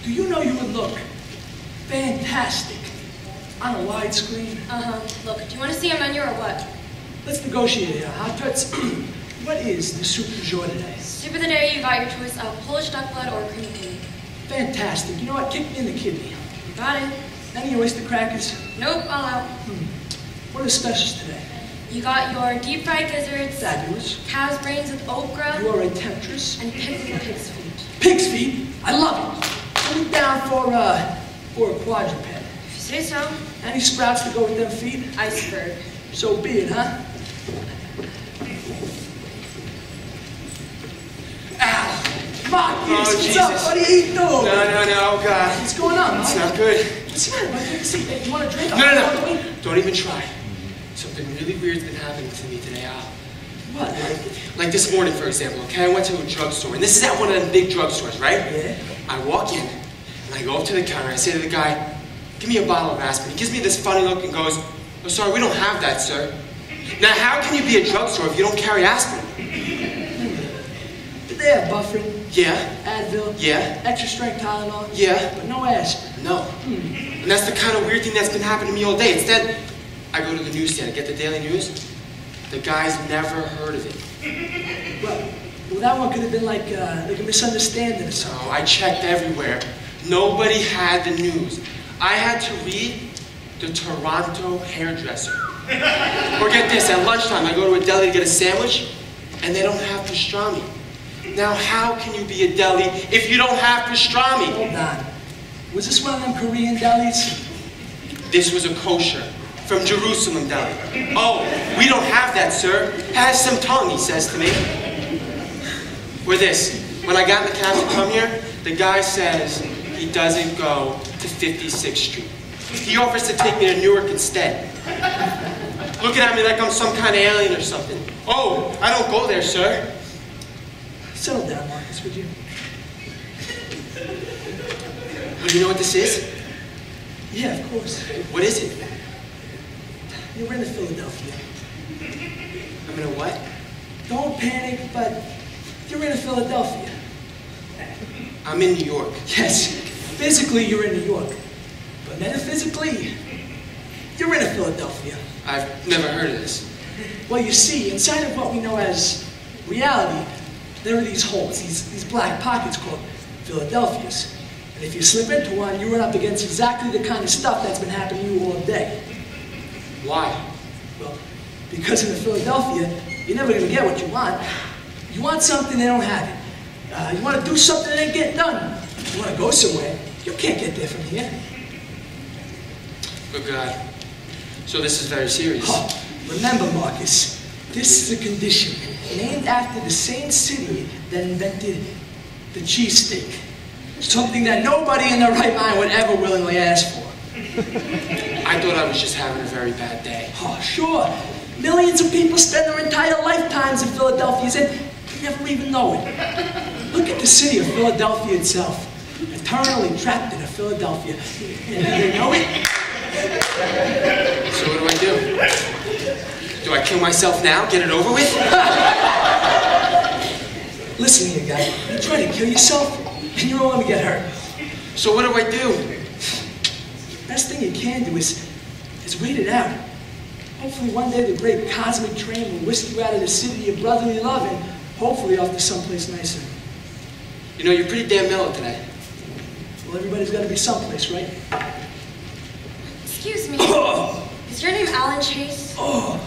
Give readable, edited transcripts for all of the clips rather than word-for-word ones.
Do you know you would look fantastic on a widescreen? Look, do you want to see a menu or what? Let's negotiate here, Hot Tots. What is the soup du jour today? Soup of the day, you got your choice of Polish duck blood or cream pudding. Fantastic. You know what? Kick me in the kidney. You got it. Any oyster crackers? Nope, all out. What are the specials today? You got your deep fried gizzards. Fabulous. Cow's brains with okra. You are a temptress. And pig's feet. Pig's feet? I love it. Put me down for a quadruped. If you say so. Any sprouts to go with them feet? Iceberg. So be it, huh? Ow! Marcus, what's up, buddy? How you doing? No, God. What's going on, It's Mark? not good. What's the matter, buddy? Take a seat. Hey, you want a drink? No. Don't even try. Something really weird's been happening to me today, Al. What? Like this morning, for example, okay? I went to a drugstore, and this is at one of the big drugstores, right? Yeah. I walk in, and I go up to the counter, I say to the guy, give me a bottle of aspirin. He gives me this funny look and goes, oh, sorry, we don't have that, sir. Now, how can you be a drugstore if you don't carry aspirin? Did they have Buffering? Yeah. Advil? Yeah. Extra strength Tylenol? Yeah. But no aspirin? No. And that's the kind of weird thing that's been happening to me all day. Instead, I go to the newsstand, I get the Daily News. The guy's never heard of it. Well, that one could have been like a misunderstanding or something. Oh, I checked everywhere. Nobody had the news. I had to read the Toronto Hairdresser. Or get this, at lunchtime I go to a deli to get a sandwich, and they don't have pastrami. Now, how can you be a deli if you don't have pastrami? Hold on. Was this one of them Korean delis? This was a kosher from Jerusalem deli. Oh, we don't have that, sir. Have some tongue, he says to me. Or this, when I got in the cab to come here, the guy says he doesn't go to 56th Street. He offers to take me to Newark instead. Looking at me like I'm some kind of alien or something. Oh, I don't go there, sir. Settle down, Marcus, would you? Well, you know what this is? Yeah, of course. What is it? You're in Philadelphia. I'm in a what? Don't panic, but you're in Philadelphia. I'm in New York. Yes, physically you're in New York. But metaphysically, you're in Philadelphia. I've never heard of this. Well, you see, inside of what we know as reality, there are these holes, these black pockets called Philadelphias. And if you slip into one, you run up against exactly the kind of stuff that's been happening to you all day. Why? Well, because in Philadelphia, you're never going to get what you want. You want something, they don't have it. You want to do something, it ain't getting done. You want to go somewhere, you can't get there from here. Good God. So this is very serious. Oh, remember, Marcus, this is a condition named after the same city that invented the cheesesteak. Something that nobody in their right mind would ever willingly ask for. I thought I was just having a very bad day. Oh, sure. Millions of people spend their entire lifetimes in Philadelphia and they never even know it. Look at the city of Philadelphia itself. Eternally trapped in Philadelphia. And do they know it? So what do? Do I kill myself now? Get it over with? Listen here, guy. You try to kill yourself, and you're only going to get hurt. So what do? Best thing you can do is wait it out. Hopefully one day the great cosmic train will whisk you out of the city of brotherly love and hopefully off to someplace nicer. You know, you're pretty damn mellow today. Well, everybody's got to be someplace, right? Excuse me. Is your name Alan Chase? Oh,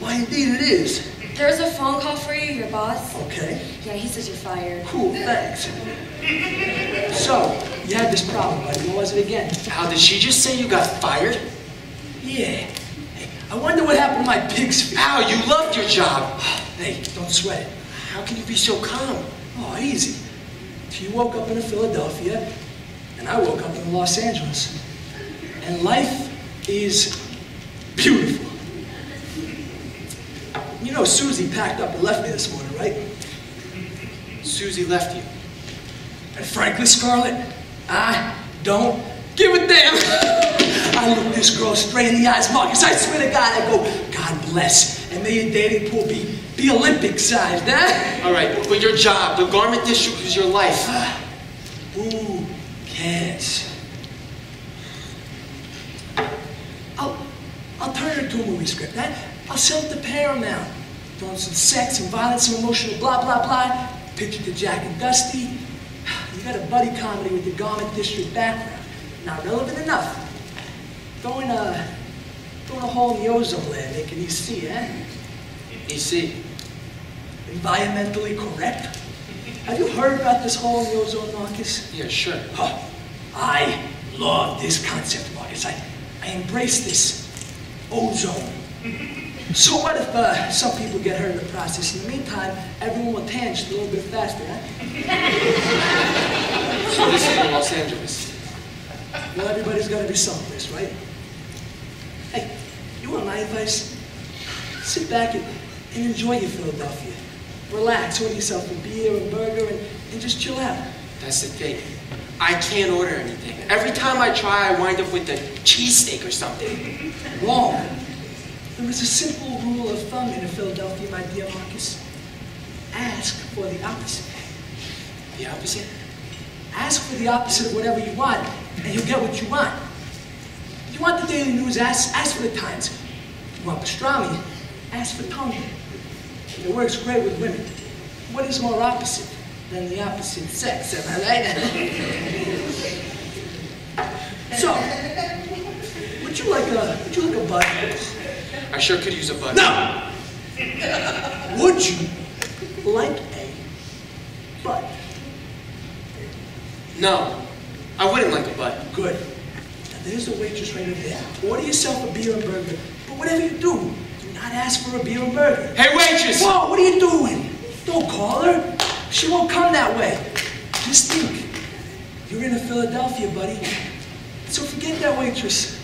why indeed it is. There's a phone call for you, your boss. Okay. Yeah, he says you're fired. Cool, thanks. So, you had this problem, buddy. What was it again? Al, did she just say you got fired? Yeah. Hey, I wonder what happened to my pig's feet. Al, you loved your job. Hey, don't sweat it. How can you be so calm? Oh, easy. If you woke up in Philadelphia, and I woke up in Los Angeles, and life is beautiful. You know Susie packed up and left me this morning, right? Susie left you. And frankly, Scarlett, I don't give a damn. I look this girl straight in the eyes, Marcus. I swear to God, I go, God bless, and may your dating pool be Be Olympic-sized, huh? All right, but your job, the garment district is your life. Who cares? I'll turn it into a movie script, huh? I'll sell it to Paramount. Throwing some sex and violence and emotional blah, blah, blah. Pitch it to Jack and Dusty. You got a buddy comedy with the garment district background. Not relevant enough. Throwing a hole in the ozone layer, make it EC, eh? EC. Environmentally correct? Have you heard about this hole in the ozone, Marcus? Yeah, sure. Oh, I love this concept, Marcus. I embrace this ozone. So what if some people get hurt in the process? In the meantime, everyone will tan just a little bit faster, huh? So this is in Los Angeles. Well, everybody's got to be someplace, right? Hey, you want my advice? Sit back and enjoy your Philadelphia. Relax, order yourself a beer and burger and just chill out. That's the thing. I can't order anything. Every time I try, I wind up with a cheesesteak or something. Wrong. There is a simple rule of thumb in Philadelphia, my dear Marcus. Ask for the opposite. The opposite? Ask for the opposite of whatever you want, and you'll get what you want. If you want the Daily News, ask for the Times. If you want pastrami, ask for tongue. It works great with women. What is more opposite than the opposite sex, am I right? So, would you like a bud? I sure could use a bud. No! Would you like a bud? No, I wouldn't like a bud. Good. Now there's a waitress right over there. Order yourself a beer and burger. But whatever you do not ask for a beer and burger. Hey, waitress! Whoa, what are you doing? Don't call her. She won't come that way. Just think. You're in Philadelphia, buddy. So forget that waitress.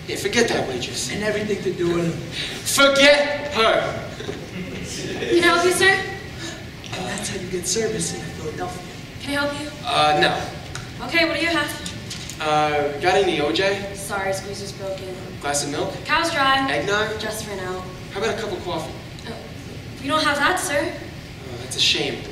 Yeah, forget that waitress. And everything to do with her. Forget her! Can I help you, sir? And that's how you get service in Philadelphia. Can I help you? No. Okay, what do you have? Got any OJ? Sorry, squeezer's broken. Glass of milk? Cow's dry. Eggnog? Just for now. How about a cup of coffee? Oh, you don't have that, sir? Oh, that's a shame.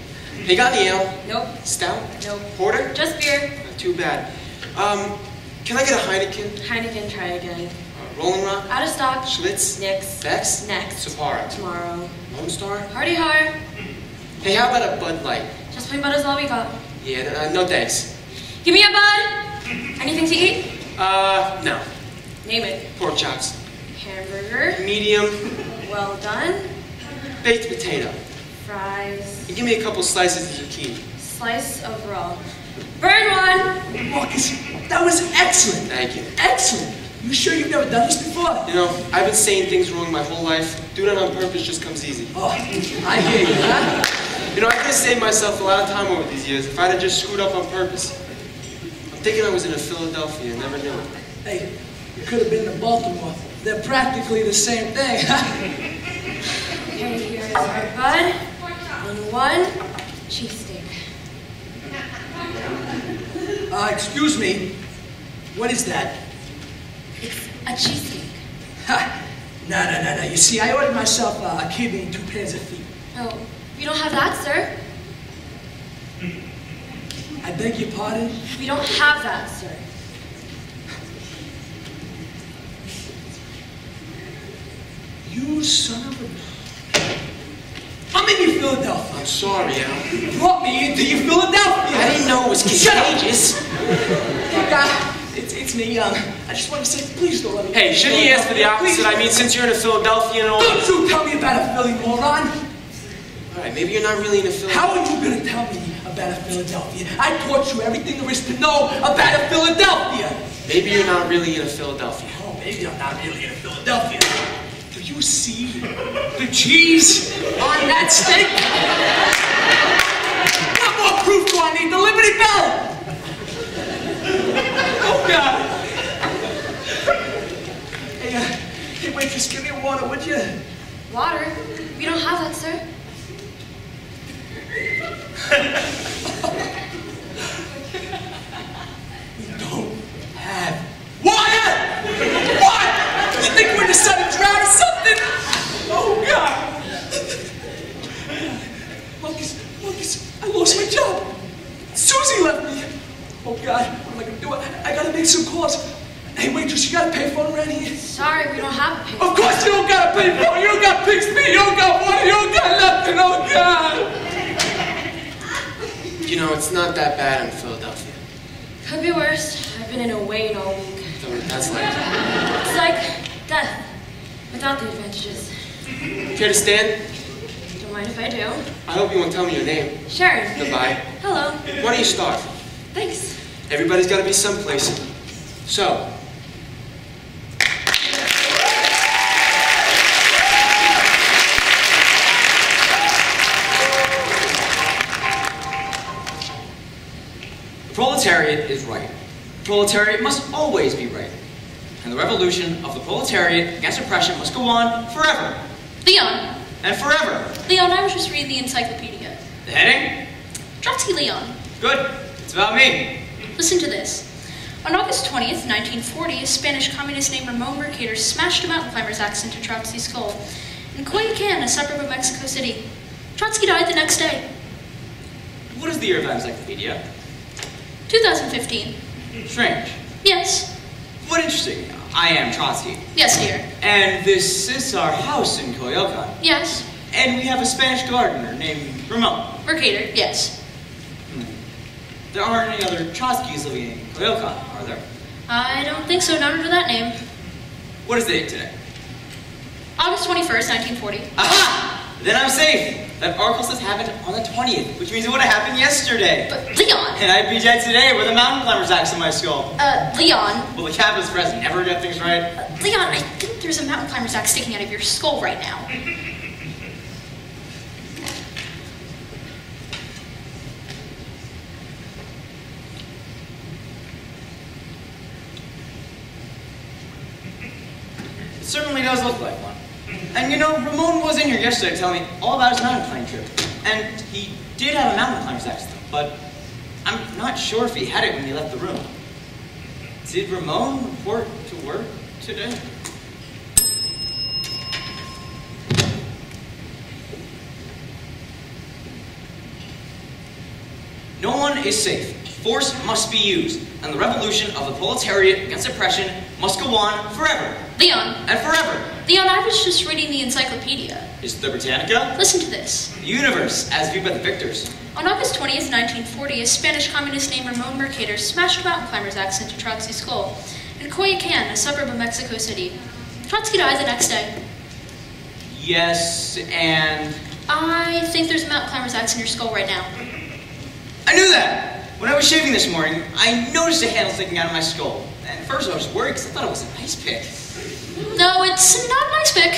Hey, got any ale? Nope. Stout? Nope. Porter? Just beer. Not too bad. Can I get a Heineken? Heineken, try again. Rolling Rock? Out of stock. Schlitz? Nix. Bex? Next. Sapporo? Tomorrow. Lone Star? Hardy Har. Hey, how about a Bud Light? Just plain Bud is all we got. Yeah, no thanks. Give me a Bud. Anything to eat? No. Name it. Pork chops. Hamburger. Medium. Well done. Baked potato. Fries. And give me a couple slices of zucchini. Slice of raw. Burn one. Marcus, that was excellent. Thank you. Excellent. You sure you've never done this before? You know, I've been saying things wrong my whole life. Doing it on purpose just comes easy. Oh, I hear you, huh? You know, I could have saved myself a lot of time over these years if I'd have just screwed up on purpose. I'm thinking I was in Philadelphia and never knew it. Hey, you could have been in Baltimore. They're practically the same thing, huh? Okay, here's our Bud. And one cheesesteak. Excuse me. What is that? It's a cheesesteak. Ha! No. You see, I ordered myself a kidney and 2 pairs of feet. Oh, you don't have that, sir? I beg your pardon? We don't have that, sir. You son of a... I'm in your Philadelphia. I'm sorry, Al. You brought me into your Philadelphia. I didn't know it was contagious. It's me. I just want to say, please don't let me... Hey, shouldn't you ask for the opposite? I mean, since you're in Philadelphia and all... Don't you tell me about a Philly, moron. All right, maybe you're not really in Philadelphia. How are you going to tell me about a Philadelphia? I taught you everything there is to know about a Philadelphia. Maybe you're not really in Philadelphia. Oh, maybe I'm not really in Philadelphia. Do you see the cheese on that steak? What more proof do I need? The Liberty Bell! Oh, God. Hey, waitress, give me a water, would you? Water? We don't have that, sir. We don't have water! What? You think we're in a sudden drought or something? Oh, God. lost my job. Susie left me. Oh God, what am I gonna do? I gotta make some calls. Hey waitress, you got a payphone around here? Sorry, we don't have a payphone. Of course you don't got a payphone. You don't got pig's feet. You don't got water. You don't got nothing. Oh God. You know, it's not that bad in Philadelphia. Could be worse. I've been in a wait all week. That's like... It's like death without the advantages. Care to stand? Don't mind if I do. I hope you won't tell me your name. Sharon. Goodbye. Hello. Why don't you start? Thanks. Everybody's got to be someplace. So... The proletariat is right. The proletariat must always be right. And the revolution of the proletariat against oppression must go on forever. Leon. And forever. Leon, I was just reading the encyclopedia. The heading? Trotsky Leon. Good. It's about me. Listen to this. On August 20th, 1940, a Spanish communist named Ramon Mercader smashed a mountain climber's axe into Trotsky's skull. In Coyoacán, a suburb of Mexico City. Trotsky died the next day. What is the year of that encyclopedia? 2015. Strange. Yes. What interesting. I am Trotsky. Yes, dear. And this is our house in Coyoacán. Yes. And we have a Spanish gardener named Ramon. Mercader, yes. There aren't any other Trotskys living in Coyoacán, are there? I don't think so, not under that name. What is the date today? August 21st, 1940. Aha! Then I'm safe. That article says happened on the 20th, which means it would have happened yesterday. But, Leon! And I'd be dead today with a mountain climber's axe in my skull. Leon. Will the capitalist press never get things right? Leon, I think there's a mountain climber's axe sticking out of your skull right now. It certainly does look like one. And you know, Ramon was in here yesterday telling me all about his mountain climbing trip. And he did have a mountain climber's axe though, but I'm not sure if he had it when he left the room. Did Ramon report to work today? No one is safe. Force must be used, and the revolution of the proletariat against oppression must go on forever. Leon. And forever. Leon, I was just reading the encyclopedia. Is the Britannica? Listen to this. The universe, as viewed by the victors. On August 20th, 1940, a Spanish communist named Ramon Mercader smashed a mountain climber's axe into Trotsky's skull in Coyoacán, a suburb of Mexico City. Trotsky died the next day. Yes, and... I think there's a mountain climber's axe in your skull right now. I knew that! When I was shaving this morning, I noticed a handle sticking out of my skull. And at first I was worried because I thought it was an ice pick. No, it's not an ice pick.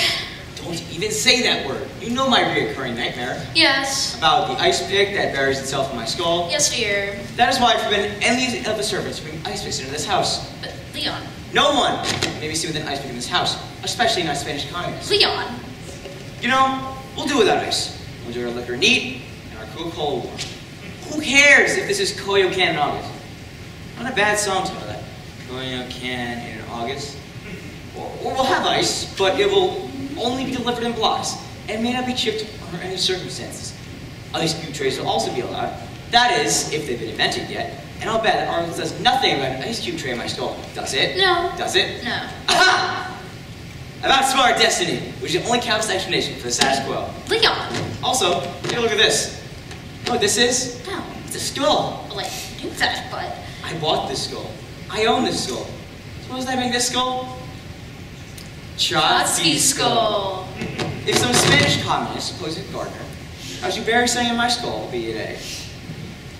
Don't even say that word. You know my reoccurring nightmare. Yes. About the ice pick that buries itself in my skull. Yes, dear. That is why I forbid any of the servants to bring ice picks into this house. But, Leon. No one may be seen with an ice pick in this house, especially not Spanish communists. Leon. You know, we'll do without ice. We'll do our liquor neat and our Coca-Cola warm. Who cares if this is Coyoacán in August? Not a bad song title, that. Coyoacán in August. Or we'll have ice, but it will only be delivered in blocks and may not be chipped under any circumstances. Ice cube trays will also be allowed. That is, if they've been invented yet. And I'll bet that article says nothing about an ice cube tray in my skull. Does it? No. Does it? No. Aha! About smart destiny, which is the only campus explanation for the status quo. Leon. Also, take a look at this. You know what this is? No. It's a skull. Well, I knew that, but... I bought this skull. I own this skull. Suppose I make this skull? Trotsky's skull. If some Spanish communist, supposed gardener, how would you bury something in my skull, be it a...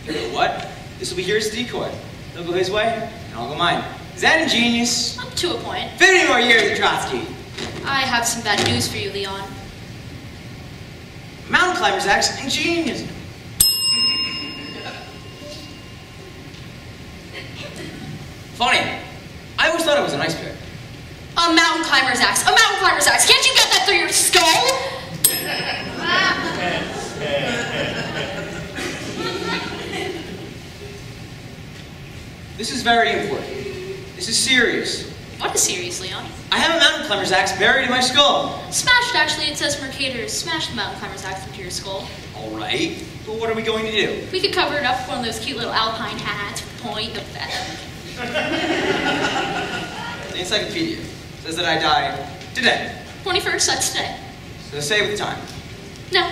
You know what? This will be here as a decoy. He'll go his way, and I'll go mine. Is that ingenious? Up to a point. 50 more years of Trotsky. I have some bad news for you, Leon. Mountain climber's axe, ingenious. Funny. I always thought it was an ice pick. A mountain climber's axe. A mountain climber's axe. Can't you get that through your skull? This is very important. This is serious. What is serious, Leon? I have a mountain climber's axe buried in my skull. Smashed, actually. It says Mercator smashed the mountain climber's axe into your skull. All right, but what are we going to do? We could cover it up with one of those cute little alpine hats with a point of feather. The encyclopedia says that I died today. 21st, that's today. So say with time. No.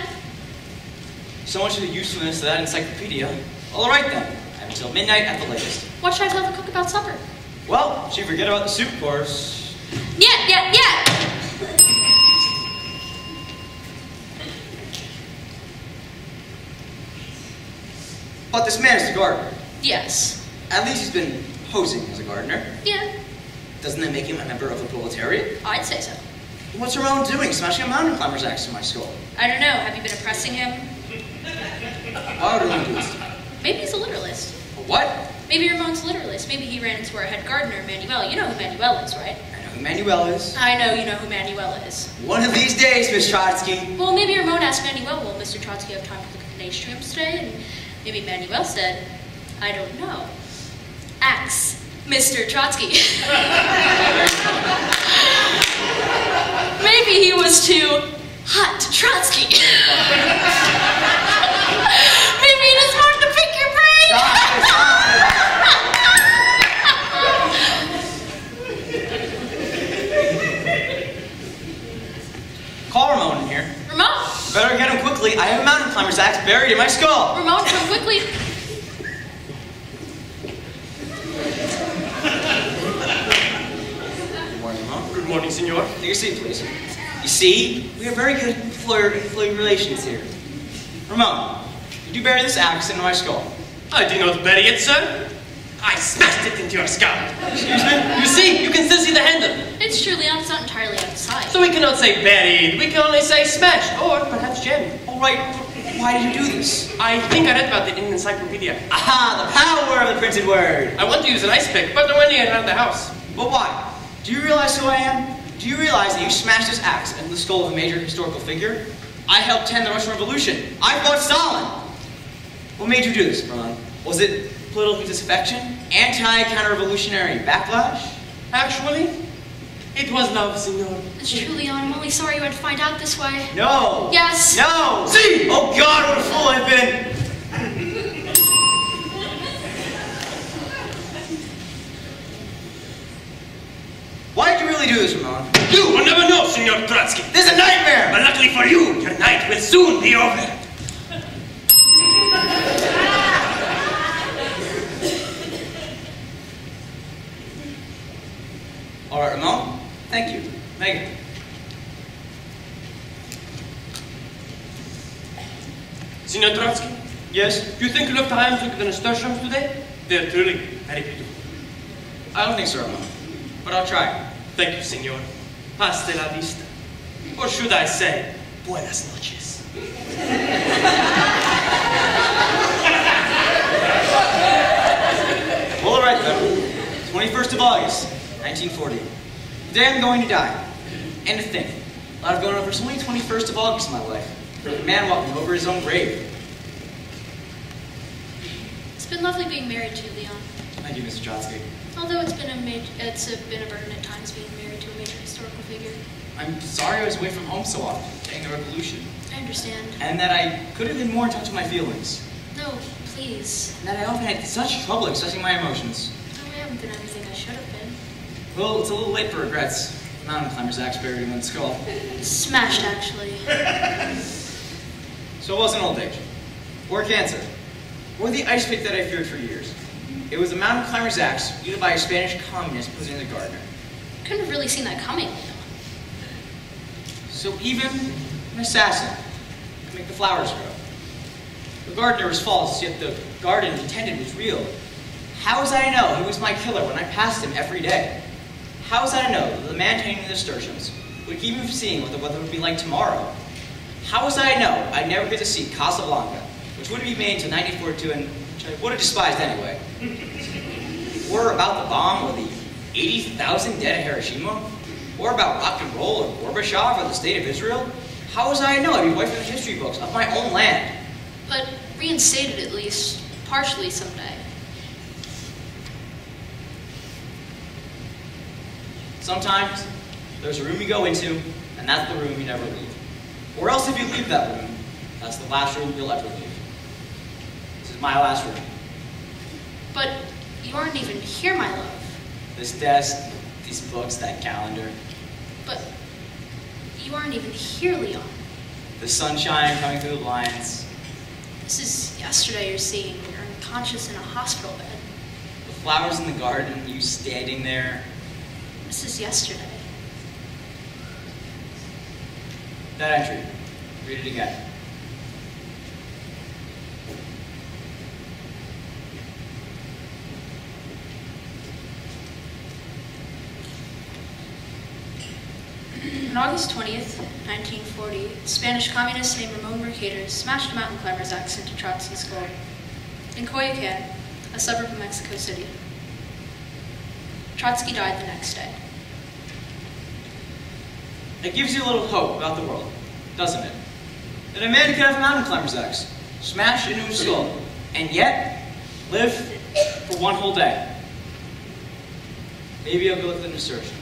So much for the usefulness of that encyclopedia. All right then, I have until midnight at the latest. What should I tell the cook about supper? Well, she forget about the soup course. Yeah. But this man is the gardener. Yes. At least he's been posing as a gardener. Yeah, Doesn't that make him a member of the proletariat? I'd say so. What's Ramon doing, smashing a mountain climber's axe to my skull? I don't know, have you been oppressing him? Why would Ramon do this? Maybe he's a literalist. A what? Maybe Ramon's a literalist. Maybe he ran into our head gardener, Manuel. You know who Manuel is, right? I know who Manuel is. I know you know who Manuel is. One of these days, Miss Trotsky. Well, maybe Ramon asked Manuel, will Mr. Trotsky have time to look at the streams today? And maybe Manuel said, I don't know. Axe, Mr. Trotsky. Maybe he was too hot to Trotsky. Maybe he just wanted to pick your brain. Call Ramon in here. Ramon? Better get him quickly. I have a mountain climber's axe buried in my skull. Ramon, come quickly. Good morning, Ramon. Good morning, senor. Take a seat, please. You see, we have very good employer-employee relations here. Ramon, did you bury this axe in my skull? I did not bury it, sir. I smashed it into your skull. Excuse me? You see, you can still see the handle. It's true, Leon. It's not entirely out of sight. So we cannot say buried, we can only say smashed, or perhaps jammed. All right, why did you do this? I think I read about it in an encyclopedia. Aha, the power of the printed word. I want to use an ice pick, but no one around the house. But why? Do you realize who I am? Do you realize that you smashed this axe into the skull of a major historical figure? I helped end the Russian Revolution. I fought Stalin. What made you do this, Ron? Was it political disaffection? Anti-counter-revolutionary backlash? Actually, it was love, senor. It's true, Leon. I'm only sorry you had to find out this way. No. Yes. No. See! Oh God, what a fool I've been. Why did you really do this, Ramon? You will never know, Senor Trotsky. This is a nightmare! But luckily for you, your night will soon be over. All right, Ramon. Thank you. Megan. Senor Trotsky, Yes? do you think you look time to the nasturtiums today? They're truly very beautiful. I don't think so, Ramon. But I'll try. Thank you, senor. Hasta la vista. Or should I say, buenas noches. Well, all right, then. 21st of August, 1940. The day I'm going to die. And to think, I've gone over so many 21st of August in my life. A man walking over his own grave. It's been lovely being married to you, Leon. Thank you, Mr. Trotsky. Although it's been a burden at times being married to a major historical figure. I'm sorry I was away from home so often, during the revolution. I understand. And that I could have been more in touch with my feelings. No, please. And that I often had such trouble expressing my emotions. No, I haven't been everything I should have been. Well, it's a little late for regrets. The mountain climber's axe buried in one's skull. Smashed, actually. So it wasn't old age, or cancer, or the ice pick that I feared for years. It was a mountain climber's axe used by a Spanish communist posing as a gardener. Couldn't have really seen that coming, Leon. So even an assassin can make the flowers grow. The gardener was false, yet the garden he tended was real. How was I to know he was my killer when I passed him every day? How was I to know that the man tending the nasturtiums would keep me from seeing what the weather would be like tomorrow? How was I to know I'd never get to see Casablanca, which wouldn't be made until 1942 and which I would have despised anyway? Or about the bomb or the 80,000 dead at Hiroshima? Or about rock and roll or Gorbachev or the state of Israel? How was I to know I'd be wiped from the history books of my own land? But reinstated at least, partially someday. Sometimes there's a room you go into, and that's the room you never leave. Or else if you leave that room, That's the last room you'll ever leave. This is my last room. But you aren't even here, my love. This desk, these books, that calendar. But you aren't even here, Leon. The sunshine coming through the blinds. This is yesterday you're seeing. You're unconscious in a hospital bed. The flowers in the garden, you standing there. This is yesterday. That entry. Read it again. On August 20th, 1940, Spanish communist named Ramon Mercader smashed a mountain climber's axe into Trotsky's skull in Coyoacan, a suburb of Mexico City. Trotsky died the next day. It gives you a little hope about the world, doesn't it? That a man could have a mountain climber's axe smashed into his skull, and yet live for one whole day. Maybe I'll go with an insertion.